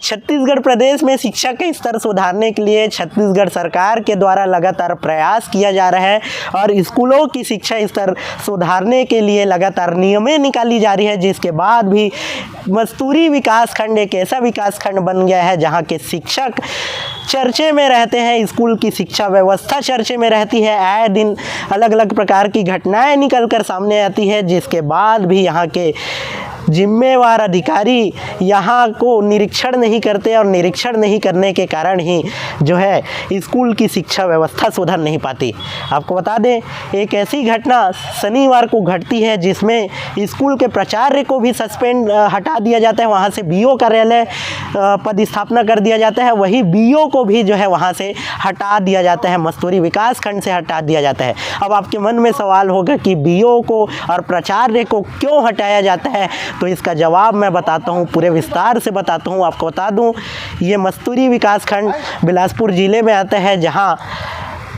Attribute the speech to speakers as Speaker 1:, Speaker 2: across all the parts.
Speaker 1: छत्तीसगढ़ प्रदेश में शिक्षा का स्तर सुधारने के लिए छत्तीसगढ़ सरकार के द्वारा लगातार प्रयास किया जा रहा है और स्कूलों की शिक्षा स्तर सुधारने के लिए लगातार नियमें निकाली जा रही है, जिसके बाद भी मस्तूरी विकासखंड एक ऐसा विकासखंड बन गया है जहां के शिक्षक चर्चे में रहते हैं, स्कूल की शिक्षा व्यवस्था चर्चे में रहती है। आए दिन अलग अलग प्रकार की घटनाएं निकल कर सामने आती है, जिसके बाद भी यहाँ के जिम्मेवार अधिकारी यहाँ को निरीक्षण नहीं करते और निरीक्षण नहीं करने के कारण ही जो है स्कूल की शिक्षा व्यवस्था सुधर नहीं पाती। आपको बता दें, एक ऐसी घटना शनिवार को घटती है जिसमें स्कूल के प्राचार्य को भी सस्पेंड हटा दिया जाता है, वहाँ से बीओ कार्यालय पदस्थापना कर दिया जाता है, वही बीओ को भी जो है वहाँ से हटा दिया जाता है, मस्तूरी विकासखंड से हटा दिया जाता है। अब आपके मन में सवाल होगा कि बीओ को और प्राचार्य को क्यों हटाया जाता है, तो इसका जवाब मैं बताता हूँ, पूरे विस्तार से बताता हूँ। आपको बता दूँ, ये मस्तूरी विकासखंड बिलासपुर ज़िले में आता है, जहाँ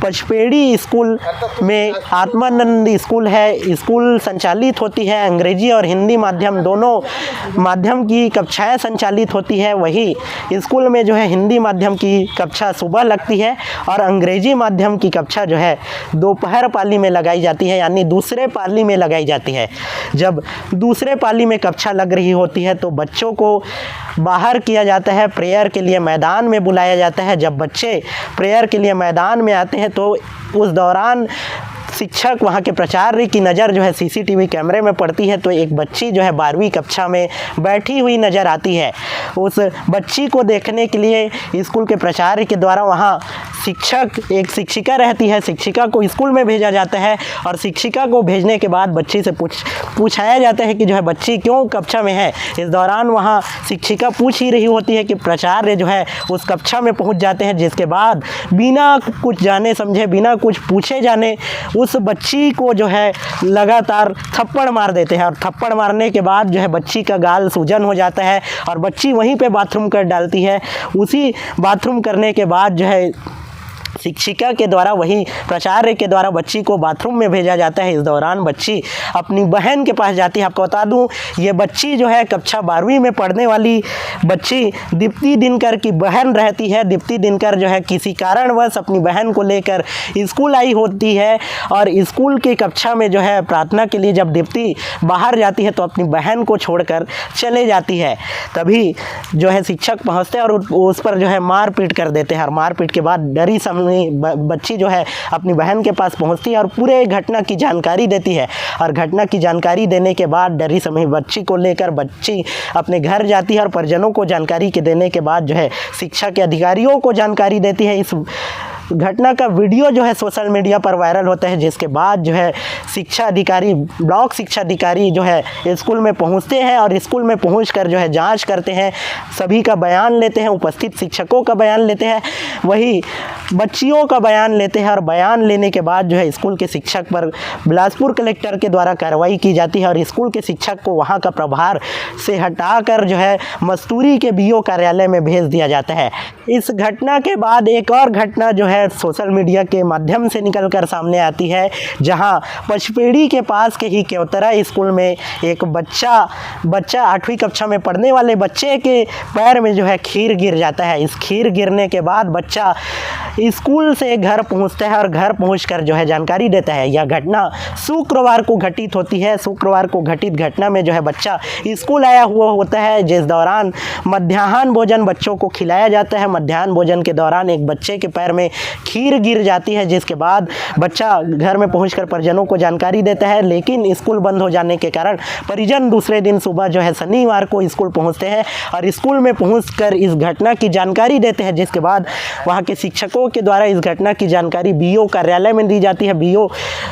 Speaker 1: पचपेड़ी स्कूल में आत्मानंद स्कूल है। स्कूल संचालित होती है, अंग्रेजी और हिंदी माध्यम दोनों माध्यम की कक्षाएं संचालित होती है। वही स्कूल में जो है हिंदी माध्यम की कक्षा सुबह लगती है और अंग्रेजी माध्यम की कक्षा जो है दोपहर पाली में लगाई जाती है, यानी दूसरे पाली में लगाई जाती है। जब दूसरे पाली में कक्षा लग रही होती है तो बच्चों को बाहर किया जाता है, प्रेयर के लिए मैदान में बुलाया जाता है। जब बच्चे प्रेयर के लिए मैदान में आते हैं तो उस दौरान शिक्षक वहाँ के प्राचार्य की नज़र जो है सीसीटीवी कैमरे में पड़ती है, तो एक बच्ची जो है 12वीं कक्षा में बैठी हुई नज़र आती है। उस बच्ची को देखने के लिए स्कूल के प्राचार्य के द्वारा वहाँ एक शिक्षिका रहती है, शिक्षिका को स्कूल में भेजा जाता है और शिक्षिका को भेजने के बाद बच्ची से पूछाया जाता है कि जो है बच्ची क्यों कक्षा में है। इस दौरान वहाँ शिक्षिका पूछ ही रही होती है कि प्राचार्य जो है उस कक्षा में पहुँच जाते हैं, जिसके बाद बिना कुछ जाने समझे, बिना कुछ पूछे जाने उस बच्ची को जो है लगातार थप्पड़ मार देते हैं और थप्पड़ मारने के बाद जो है बच्ची का गाल सूजन हो जाता है और बच्ची वहीं पे बाथरूम कर डालती है। उसी बाथरूम करने के बाद जो है शिक्षिका के द्वारा, वही प्राचार्य के द्वारा बच्ची को बाथरूम में भेजा जाता है। इस दौरान बच्ची अपनी बहन के पास जाती है। आपको बता दूं, ये बच्ची जो है कक्षा 12वीं में पढ़ने वाली बच्ची दीप्ति दिनकर की बहन रहती है। दीप्ति दिनकर जो है किसी कारणवश अपनी बहन को लेकर स्कूल आई होती है और स्कूल की कक्षा में जो है प्रार्थना के लिए जब दीप्ति बाहर जाती है तो अपनी बहन को छोड़कर चले जाती है। तभी जो है शिक्षक पहुँचते हैं और उस पर जो है मारपीट कर देते हैं और मारपीट के बाद डरी बच्ची जो है अपनी बहन के पास पहुंचती है और पूरे घटना की जानकारी देती है और घटना की जानकारी देने के बाद डरी समय बच्ची को लेकर बच्ची अपने घर जाती है और परिजनों को जानकारी के देने के बाद जो है शिक्षा के अधिकारियों को जानकारी देती है। इस घटना का वीडियो जो है सोशल मीडिया पर वायरल होता है, जिसके बाद जो है शिक्षा अधिकारी, ब्लॉक शिक्षा अधिकारी जो है स्कूल में पहुंचते हैं और स्कूल में पहुंचकर जो है जांच करते हैं, सभी का बयान लेते हैं, उपस्थित शिक्षकों का बयान लेते हैं, वही बच्चियों का बयान लेते हैं और बयान लेने के बाद जो है स्कूल के शिक्षक पर बिलासपुर कलेक्टर के द्वारा कार्रवाई की जाती है और स्कूल के शिक्षक को वहाँ का प्रभार से हटाकर जो है मस्तूरी के बीओ कार्यालय में भेज दिया जाता है। इस घटना के बाद एक और घटना जो है सोशल मीडिया के माध्यम से निकलकर सामने आती है, जहां पचपेड़ी के पास के ही केवतरा स्कूल में एक बच्चा 8वीं कक्षा में पढ़ने वाले बच्चे के पैर में जो है खीर गिर जाता है। इस खीर गिरने के बाद बच्चा स्कूल से घर पहुंचता है और घर पहुंचकर जो है जानकारी देता है। यह घटना शुक्रवार को घटित होती है। शुक्रवार को घटित घटना में जो है बच्चा स्कूल आया हुआ होता है, जिस दौरान मध्याह्न भोजन बच्चों को खिलाया जाता है। मध्याह्न भोजन के दौरान एक बच्चे के पैर में खीर गिर जाती है, जिसके बाद बच्चा घर में पहुंचकर परिजनों को जानकारी देता है, लेकिन स्कूल बंद हो जाने के कारण परिजन दूसरे दिन सुबह जो है शनिवार को स्कूल पहुंचते हैं और स्कूल में पहुंचकर इस घटना की जानकारी देते हैं, जिसके बाद वहां के शिक्षकों के द्वारा इस घटना की जानकारी बीओ कार्यालय में दी जाती है, बीओ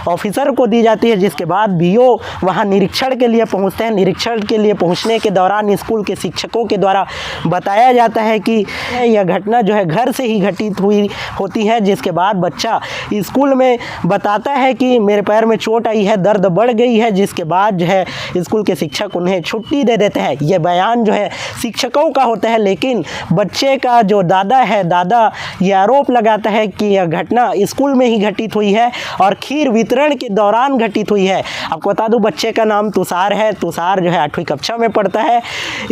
Speaker 1: ऑफिसर को दी जाती है, जिसके बाद बीओ वहां निरीक्षण के लिए पहुंचते हैं। निरीक्षण के लिए पहुंचने के दौरान स्कूल के शिक्षकों के द्वारा बताया जाता है कि यह घटना जो है घर से ही घटित हुई होती है, जिसके बाद बच्चा स्कूल में बताता है कि मेरे पैर में चोट आई है, दर्द बढ़ गई है, जिसके बाद जो है स्कूल के शिक्षक उन्हें छुट्टी दे देते हैं। यह बयान जो है शिक्षकों का होता है, लेकिन बच्चे का जो दादा है, दादा ये आरोप लगाता है कि यह घटना स्कूल में ही घटित हुई है और खीर वितरण के दौरान घटित हुई है। आपको बता दूं बच्चे का नाम तुषार है। तुषार जो है 8वीं कक्षा में पढ़ता है।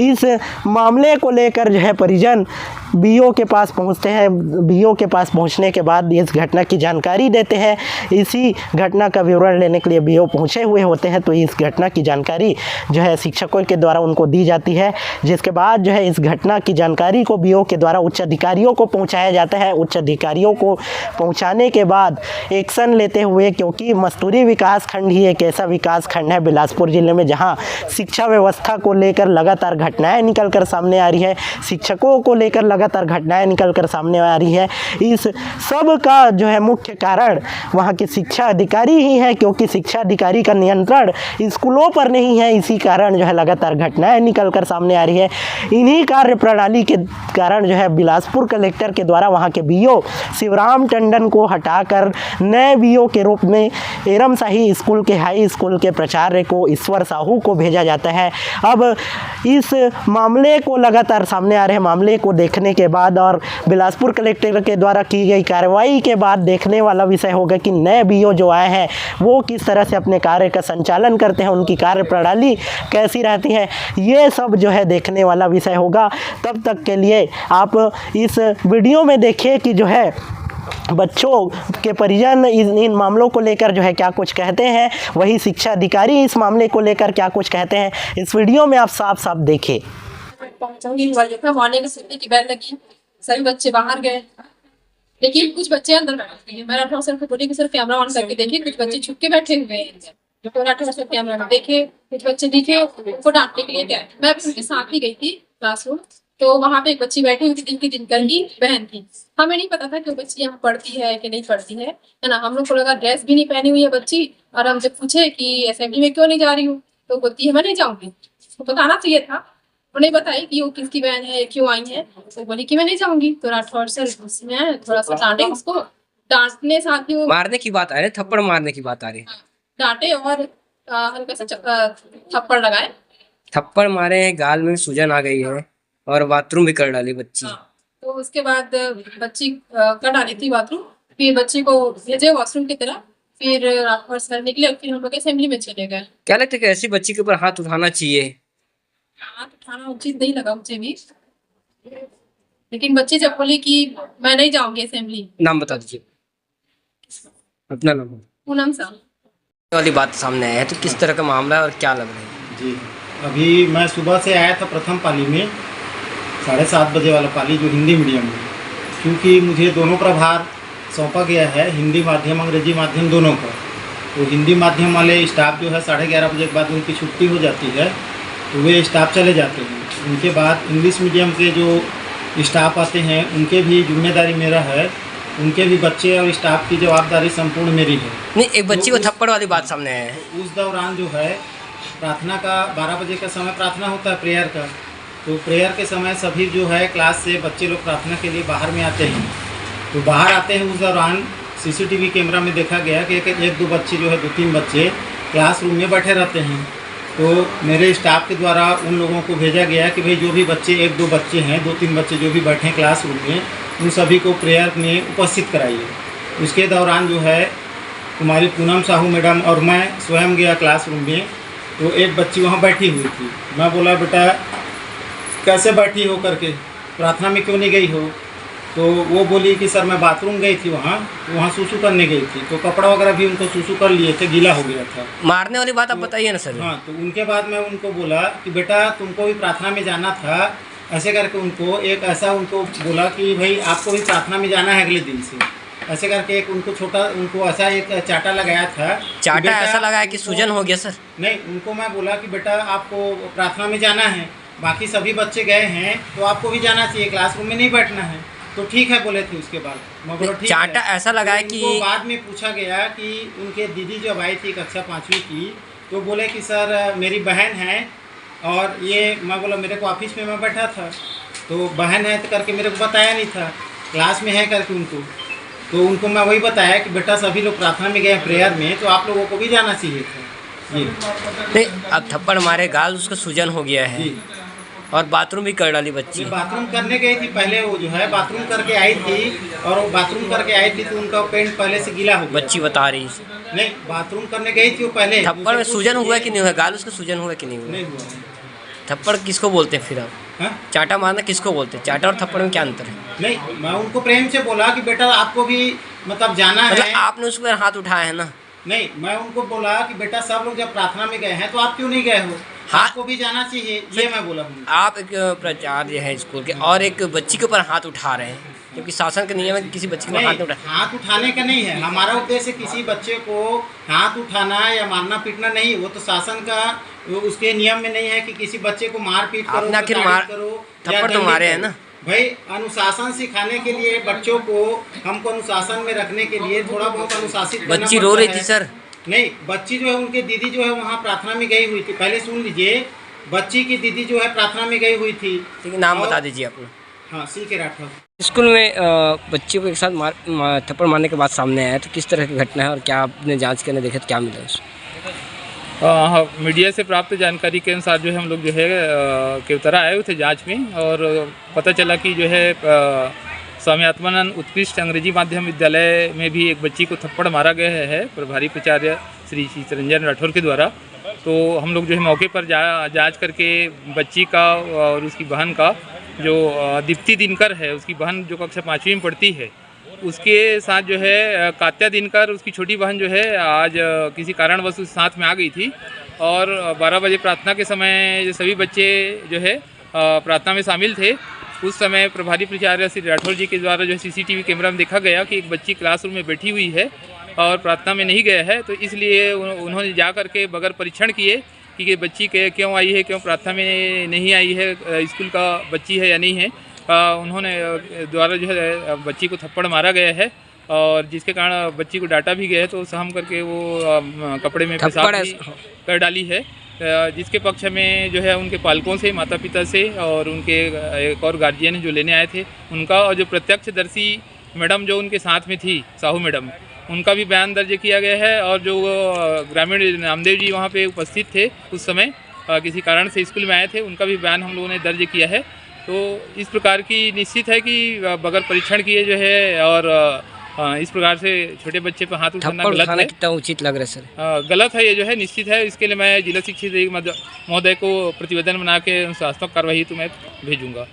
Speaker 1: इस मामले को लेकर जो है परिजन बीओ के पास पहुंचते हैं। बीओ के पास पहुंचने के बाद इस घटना की जानकारी देते हैं। इसी घटना का विवरण लेने के लिए बीओ पहुंचे हुए होते हैं। तो इस घटना की जानकारी जो है शिक्षकों के द्वारा उनको दी जाती है, जिसके बाद जो है इस घटना की जानकारी को बीओ के द्वारा उच्च अधिकारियों को पहुंचाया जाता है। उच्च अधिकारियों को पहुंचाने के बाद एक्शन लेते हुए, क्योंकि मस्तूरी विकास खंड ही एक ऐसा विकास खंड है बिलासपुर जिले में जहाँ शिक्षा व्यवस्था को लेकर लगातार घटनाएँ निकल कर सामने आ रही है, शिक्षकों को लेकर लगातार घटनाएं निकल कर सामने आ रही है। इस सब का जो है मुख्य कारण वहाँ के शिक्षा अधिकारी ही है, क्योंकि शिक्षा अधिकारी का नियंत्रण स्कूलों पर नहीं है। इसी कारण जो है लगातार घटनाएं निकल कर सामने आ रही है। इन्हीं कार्य प्रणाली के कारण जो है बिलासपुर कलेक्टर के द्वारा वहाँ के बीओ शिवराम टंडन को हटाकर नए बीओ के रूप में एरम शाही स्कूल के हाई स्कूल के प्राचार्य को ईश्वर साहू को भेजा जाता है। अब इस मामले को लगातार सामने आ रहे मामले को देखने के बाद और बिलासपुर कलेक्टर के द्वारा की गई कार्रवाई के बाद देखने वाला विषय होगा कि नए बीओ जो आए हैं वो किस तरह से अपने कार्य का संचालन करते हैं, उनकी कार्य प्रणाली कैसी रहती है, ये सब जो है देखने वाला विषय होगा। तब तक के लिए आप इस वीडियो में देखिए कि जो है बच्चों के परिजन इन मामलों को लेकर जो है क्या कुछ कहते हैं, वही शिक्षा अधिकारी इस मामले को लेकर क्या कुछ कहते हैं। इस वीडियो में आप साफ साफ देखिए।
Speaker 2: मॉर्निंग की बैल लगी, सभी बच्चे बाहर गए, लेकिन कुछ बच्चे अंदर बैठे हैं। मैंने 18 सर को बोली कि सर कैमरा ऑन करके देखिए, कुछ बच्चे छुप के बैठे हुए हैं। तो 18 सर कैमरा में देखे, कुछ बच्चे दिखे, उनको डांटने के लिए गए। मैं भी उनके साथ ही गई थी क्लासरूम। तो वहाँ पे एक बच्ची बैठी हुई थी जिनकी दिनकर की बहन थी। हमें नहीं पता था कि वो बच्ची यहाँ पढ़ती है कि नहीं पढ़ती है ना। हम लोग को लगा ड्रेस भी नहीं पहनी हुई है बच्ची, और हमसे पूछे कि असेंबली में क्यों नहीं जा रही हूँ, तो बोलती है मैं नहीं जाऊँगी। तो बताना चाहिए था, उन्हें बताई कि वो किसकी बहन है, क्यों आई है। तो बोली कि मैं नहीं जाऊंगी। तो राठौर सर उसमें थोड़ा सा डांटे, उसको डांटने साथ ही वो
Speaker 3: मारने की बात आ रही है, थप्पड़ मारने की बात आ रही है।
Speaker 2: डांटे और हल्का सा थप्पड़ लगाए,
Speaker 3: थप्पड़ मारे हैं, गाल में सूजन आ गई है और बाथरूम भी कर डाली बच्ची।
Speaker 2: तो उसके बाद बच्ची कर डाली थी बाथरूम, फिर बच्ची को भेजे वॉशरूम की तरफ। फिर राठौर सर निकले, फिर हम लोग असेंबली में चले गए।
Speaker 3: क्या लगता है कि ऐसी बच्ची के ऊपर हाथ उठाना चाहिए?
Speaker 2: हाथ उठाना उचित नहीं लगा मुझे भी, लेकिन बच्ची जब बोली कि मैं नहीं जाऊंगी असेंबली।
Speaker 3: नाम बता दीजिए अपना नाम।
Speaker 2: पूनम साहब
Speaker 3: वाली बात सामने आया है, तो किस तरह का मामला है और क्या लग रहा है?
Speaker 4: जी, अभी मैं सुबह से आया था प्रथम पाली में, 7:30 बजे वाला पाली जो हिंदी मीडियम में, क्योंकि मुझे दोनों प्रभार सौंपा गया है, हिंदी माध्यम अंग्रेजी माध्यम दोनों का। तो हिंदी माध्यम वाले स्टाफ जो है 11:30 बजे के बाद उनकी छुट्टी हो जाती है, तो वे स्टाफ चले जाते हैं। उनके बाद इंग्लिश मीडियम के जो स्टाफ आते हैं उनके भी जिम्मेदारी मेरा है, उनके भी बच्चे और स्टाफ की जवाबदारी संपूर्ण मेरी है।
Speaker 3: नहीं, एक बच्ची को थप्पड़ वाली बात सामने आया है।
Speaker 4: उस दौरान जो है प्रार्थना का 12 बजे का समय प्रार्थना होता है प्रेयर का, तो प्रेयर के समय सभी जो है क्लास से बच्चे लोग प्रार्थना के लिए बाहर में आते हैं। तो बाहर आते हैं, उस दौरान सीसीटीवी कैमरा में देखा गया कि एक दो बच्चे जो है 2-3 बच्चे क्लासरूम में बैठे रहते हैं। तो मेरे स्टाफ के द्वारा उन लोगों को भेजा गया कि भाई जो भी बच्चे 1-2 बच्चे हैं, 2-3 बच्चे जो भी बैठे हैं क्लासरूम में, उन सभी को प्रेयर में उपस्थित कराइए। उसके दौरान जो है कुमारी पूनम साहू मैडम और मैं स्वयं गया क्लासरूम में, तो एक बच्ची वहाँ बैठी हुई थी। मैं बोला बेटा कैसे बैठी हो करके, प्रार्थना में क्यों नहीं गई हो? तो वो बोली कि सर मैं बाथरूम गई थी, वहाँ सूसू करने गई थी, तो कपड़ा वगैरह भी उनको सूसू कर लिए थे, गीला हो गया था।
Speaker 3: मारने वाली बात आप बताइए ना सर।
Speaker 4: हाँ, तो उनके बाद मैं उनको बोला कि बेटा तुमको भी प्रार्थना में जाना था, ऐसे करके उनको एक ऐसा उनको बोला कि भाई आपको भी प्रार्थना में जाना है अगले दिन से, ऐसे करके एक उनको छोटा उनको ऐसा एक चाटा लगाया था।
Speaker 3: चाटा ऐसा लगाया कि सूजन हो गया सर?
Speaker 4: नहीं, उनको मैं बोला कि बेटा आपको प्रार्थना में जाना है, बाकी सभी बच्चे गए हैं तो आपको भी जाना चाहिए, क्लासरूम में नहीं बैठना है। तो ठीक है बोले थे। उसके बाद मैं बोला ठीक है।
Speaker 3: चाटा ऐसा लगाया कि
Speaker 4: बाद में पूछा गया कि उनके दीदी जब आई थी कक्षा 5वीं की, तो बोले कि सर मेरी बहन है, और ये मैं बोला मेरे को ऑफिस में मैं बैठा था, तो बहन है तो करके मेरे को बताया नहीं था, क्लास में है करके उनको। तो उनको मैं वही बताया कि बेटा सभी लोग प्रार्थना में गए प्रेयर में, तो आप लोगों को भी जाना चाहिए था। जी
Speaker 3: नहीं, अब थप्पड़ मारे, गाल उसका सूजन हो गया है। और बाथरूम भी कर डाली बच्ची।
Speaker 4: ये बाथरूम करने गई थी पहले, वो जो है बाथरूम करके आई थी, और वो बाथरूम करके आई थी तो उनका पेंट पहले से गीला हो गया।
Speaker 3: बच्ची बता रही।
Speaker 4: नहीं, बाथरूम करने गई थी वो पहले।
Speaker 3: थप्पड़ में सूजन हुआ कि नहीं हुआ? गाल उसका सूजन हुआ कि नहीं हुआ?
Speaker 4: नहीं हुआ।
Speaker 3: थप्पड़ किसको बोलते हैं फिर आप?
Speaker 4: हाँ?
Speaker 3: चाटा मारना किसको बोलते हैं? चाटा और थप्पड़ में क्या अंतर है?
Speaker 4: नहीं, मैं उनको प्रेम से बोला कि बेटा आपको भी मतलब जाना
Speaker 3: मतलब
Speaker 4: है।
Speaker 3: आपने उस पर हाथ उठाया है ना?
Speaker 4: नहीं, मैं उनको बोला कि बेटा सब लोग जब प्रार्थना में गए हैं तो आप क्यों नहीं गए हो?
Speaker 3: हाँ।
Speaker 4: आपको भी जाना चाहिए, ये मैं बोला हूँ।
Speaker 3: आप एक प्राचार्य है स्कूल के और एक बच्ची के ऊपर हाथ उठा रहे हैं, क्योंकि शासन का नियम है कि किसी बच्चे के ऊपर हाथ नहीं
Speaker 4: नहीं,
Speaker 3: उठा।
Speaker 4: हाथ उठाने का नहीं है हमारा उद्देश्य, किसी बच्चे को हाथ उठाना या मारना पीटना नहीं। वो तो शासन का उसके नियम में नहीं है कि किसी बच्चे को मार पीट करो,
Speaker 3: आपने आखिर
Speaker 4: प्रताड़ित
Speaker 3: मार
Speaker 4: करो या
Speaker 3: थप्पड़ तो
Speaker 4: दंडित
Speaker 3: मारे है
Speaker 4: करो।
Speaker 3: ना?
Speaker 4: भाई, अनुशासन सिखाने के लिए बच्चों को, हमको अनुशासन में रखने के लिए थोड़ा बहुत अनुशासित करना
Speaker 3: बच्ची रो
Speaker 4: पड़ता
Speaker 3: रही
Speaker 4: है।
Speaker 3: थी सर?
Speaker 4: नहीं, बच्ची जो है उनके दीदी जो है वहाँ प्रार्थना में गई हुई थी। पहले सुन लीजिए, बच्ची की दीदी जो है प्रार्थना में गई हुई थी।
Speaker 3: ठीक है, नाम
Speaker 4: और-
Speaker 3: बता दीजिए अपना।
Speaker 4: हाँ, CK राठौर।
Speaker 3: स्कूल में बच्चे को एक साथ थप्पड़ मारने के बाद सामने आया, तो किस तरह की घटना है और क्या आपने जांच करने देखा तो क्या मिला उसमें?
Speaker 5: हाँ, मीडिया से प्राप्त जानकारी के अनुसार जो है हम लोग जो है केवतरा आए हुए थे जांच में, और पता चला कि जो है स्वामी आत्मानंद उत्कृष्ट अंग्रेजी माध्यम विद्यालय में भी एक बच्ची को थप्पड़ मारा गया है प्रभारी प्राचार्य श्री चितरंजन राठौर के द्वारा। तो हम लोग जो है मौके पर जांच करके बच्ची का और उसकी बहन का, जो दीप्ति दिनकर है, उसकी बहन जो कक्षा 5वीं में पढ़ती है, उसके साथ जो है कात्या दिनकर उसकी छोटी बहन जो है आज किसी कारणवश उस साथ में आ गई थी, और 12 बजे प्रार्थना के समय जो सभी बच्चे जो है प्रार्थना में शामिल थे, उस समय प्रभारी प्राचार्य श्री राठौर जी के द्वारा जो है CCTV कैमरा में देखा गया कि एक बच्ची क्लासरूम में बैठी हुई है और प्रार्थना में नहीं गया है। तो इसलिए उन्होंने जा कर के बगैर परीक्षण किए कि ये बच्ची क्यों आई है, क्यों प्रार्थना में नहीं आई है, स्कूल का बच्ची है या नहीं है, उन्होंने द्वारा जो है बच्ची को थप्पड़ मारा गया है, और जिसके कारण बच्ची को डांटा भी गया है। तो सहम करके वो कपड़े में पेशाब भी कर डाली है, जिसके पक्ष में जो है उनके पालकों से, माता पिता से और उनके एक और गार्जियन जो लेने आए थे उनका, और जो प्रत्यक्षदर्शी मैडम जो उनके साथ में थी, साहू मैडम, उनका भी बयान दर्ज किया गया है। और जो ग्रामीण नामदेव जी वहाँ पे उपस्थित थे उस समय, किसी कारण से स्कूल में आए थे, उनका भी बयान हम लोगों ने दर्ज किया है। तो इस प्रकार की निश्चित है कि बगैर परीक्षण किए जो है और इस प्रकार से छोटे बच्चे पर हाथ उठाना गलत है।
Speaker 3: कितना उचित लग रहा है सर?
Speaker 5: गलत है ये जो है, निश्चित है। इसके लिए मैं जिला शिक्षा महोदय को प्रतिवेदन बना के अनुशासनात्मक कार्रवाई तो मैं भेजूंगा।